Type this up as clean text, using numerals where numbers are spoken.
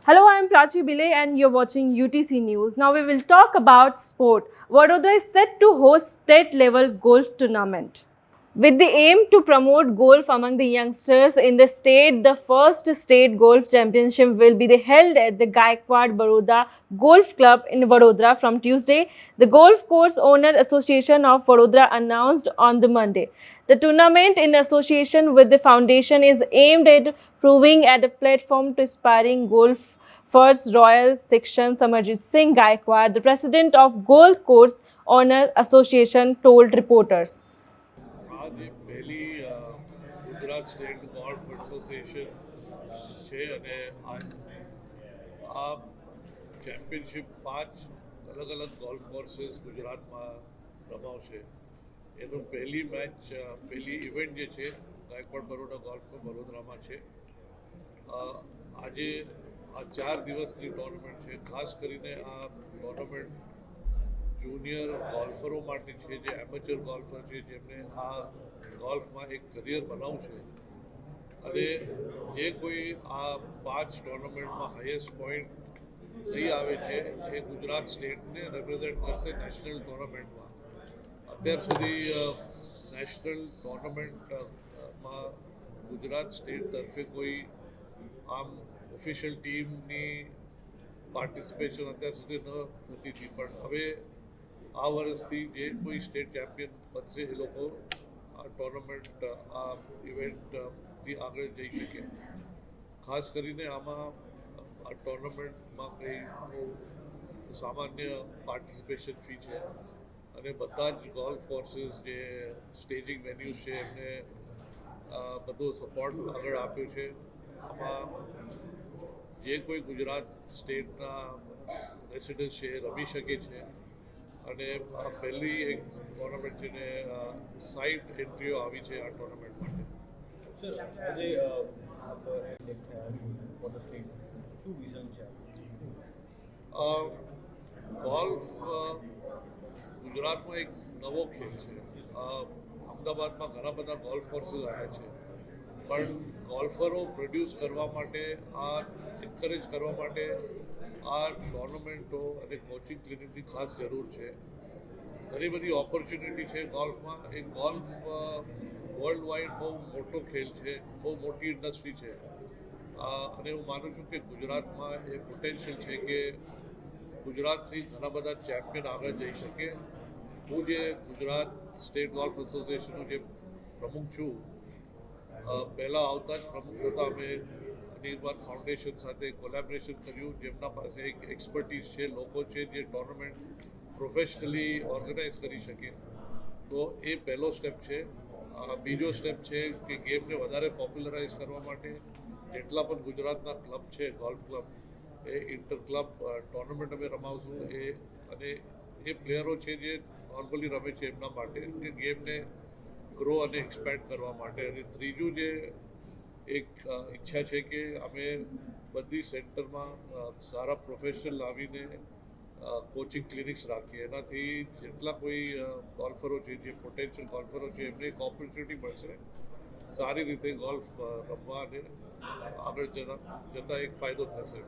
Hello, I am Prachi Bile and you're watching UTC News. Now we will talk about sport. Vadodara is set to host state-level golf tournament. With the aim to promote golf among the youngsters in the state, the first state golf championship will be held at the Gaikwad Baroda Golf Club in Vadodara from Tuesday. The Golf Course Owner Association of Vadodara announced on the Monday. The tournament, in association with the foundation, is aimed at proving at a platform to aspiring golf First Royal Section Samarjit Singh Gaikwad, the president of Golf Course Owner Association, told reporters. आज એ પહેલી Gujarat state golf association છે અને આ championship 5 અલગ અલગ golf courses ગુજરાતમાં રમાવશે. એનું પહેલી મેચ પહેલી ઇવેન્ટ જે છે ગાયકવાડ બરોડા ગોલ્ફ ક્લબ વડોદરામાં છે. આજે આ 4 દિવસની ટુર્નામેન્ટ છે. ખાસ કરીને આ ટુર્નામેન્ટ જુનિયર ગોલ્ફરો માટે છે, જે એમેચર ગોલ્ફર છે, જેમને આ ગોલ્ફમાં એક કરિયર બનાવવું છે અને જે કોઈ આ 5 ટુર્નામેન્ટમાં હાઈએસ્ટ પોઈન્ટ લઈ આવે છે એ ગુજરાત સ્ટેટને રિપ્રેઝેન્ટ કરશે નેશનલ ટુર્નામેન્ટમાં. અત્યાર સુધી નેશનલ ટુર્નામેન્ટમાં ગુજરાત સ્ટેટ તરફે કોઈ આમ ઓફિશિયલ ટીમની પાર્ટિસિપેશન અત્યાર સુધી ન થતી હતી, પણ હવે આ વર્ષથી જે કોઈ સ્ટેટ ચેમ્પિયન બનશે એ લોકો આ ટુર્નામેન્ટ આ ઇવેન્ટથી આગળ જઈ શકે. ખાસ કરીને આમાં આ ટુર્નામેન્ટમાં કંઈ સામાન્ય પાર્ટિસિપેશન ફી છે અને બધા જ ગોલ્ફ કોર્सेस જે સ્ટેજિંગ વેન્યુઝ છે એમને બધો સપોર્ટ આગળ આપ્યો છે. આમાં જે કોઈ ગુજરાત સ્ટેટના રેસિડન્સ છે એ રમી શકે છે અને આ પહેલી એક ટુર્નામેન્ટ છે ને સાઇટ એન્ટ્રીઓ આવી છે આ ટુર્નામેન્ટ માટે. સર, આજે આપ એન્ડ થયા છો ફોર ધ સ્ટેટ, શું વિઝન છે? ગોલ્ફ ગુજરાતમાં એક નવો ખેલ છે. અમદાવાદમાં ઘણા બધા ગોલ્ફ કોર્सेस આવ્યા છે, પણ ગોલ્ફરો પ્રોડ્યુસ કરવા માટે આ એન્કરેજ કરવા માટે આ ટુર્નામેન્ટો અને કોચિંગ ક્લિનિકની ખાસ જરૂર છે. ઘણી બધી ઓપોર્ચ્યુનિટી છે ગોલ્ફમાં. એ ગોલ્ફ વર્લ્ડ વાઇડ બહુ મોટો ખેલ છે, બહુ મોટી ઇન્ડસ્ટ્રી છે અને હું માનું છું કે ગુજરાતમાં એ પોટેન્શિયલ છે કે ગુજરાતથી ઘણા બધા ચેમ્પિયન આગળ જઈ શકે. હું જે ગુજરાત સ્ટેટ ગોલ્ફ એસોસિએશનનો જે પ્રમુખ છું, પહેલાં આવતા જ પ્રમુખ હતા અમે અનિર્બાન ફાઉન્ડેશન સાથે કોલેબોરેશન કર્યું, જેમના પાસે એક એક્સપર્ટીઝ છે, લોકો છે જે ટુર્નામેન્ટ પ્રોફેશનલી ઓર્ગેનાઇઝ કરી શકે. તો એ પહેલો સ્ટેપ છે. બીજો સ્ટેપ છે કે ગેમને વધારે પોપ્યુલરાઇઝ કરવા માટે જેટલા પણ ગુજરાતના ક્લબ છે ગોલ્ફ ક્લબ, એ ઇન્ટર ક્લબ ટુર્નામેન્ટ અમે રમાવશું. અને એ પ્લેયરો છે જે નોર્મલી રમે છે એમના માટે એ ગેમને ગ્રો અને એક્સપેન્ડ કરવા માટે. અને ત્રીજું જે એક ઈચ્છા છે કે અમે બધી સેન્ટરમાં સારા પ્રોફેશનલ લાવીને કોચિંગ ક્લિનિક્સ રાખીએ. એનાથી જેટલા કોઈ ગોલ્ફરો છે, જે પોટેન્શિયલ ગોલ્ફરો છે, એમને એક ઓપોર્ચ્યુનિટી મળશે સારી રીતે ગોલ્ફ રમવા અને આગળ જતા એક ફાયદો થશે.